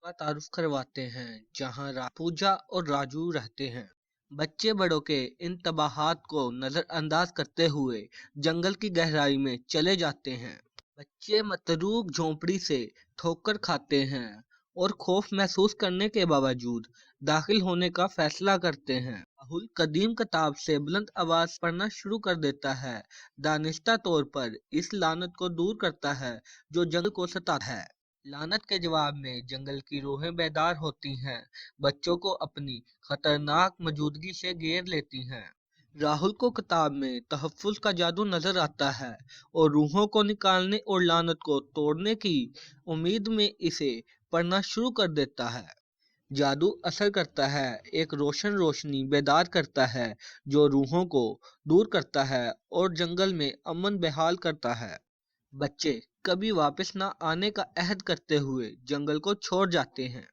का तारुफ करवाते हैं जहां पूजा और राजू रहते हैं। बच्चे बड़ों के इन तबाहात को नजरअंदाज करते हुए जंगल की गहराई में चले जाते हैं। बच्चे मतरूक झोंपड़ी से ठोकर खाते हैं और खौफ महसूस करने के बावजूद दाखिल होने का फैसला करते हैं। राहुल कदीम किताब से बुलंद आवाज पढ़ना शुरू कर देता है, दानिस्ता तौर पर इस लानत को दूर करता है जो जंगल को सताता है। लानत के जवाब में जंगल की रूहें बेदार होती हैं, बच्चों को अपनी खतरनाक मौजूदगी से घेर लेती हैं। राहुल को किताब में तहफ़्फ़ुज़ का जादू नजर आता है और रूहों को निकालने और लानत को तोड़ने की उम्मीद में इसे पढ़ना शुरू कर देता है। जादू असर करता है, एक रोशन रोशनी बेदार करता है जो रूहों को दूर करता है और जंगल में अमन बहाल करता है। बच्चे कभी वापस न आने का अहद करते हुए जंगल को छोड़ जाते हैं।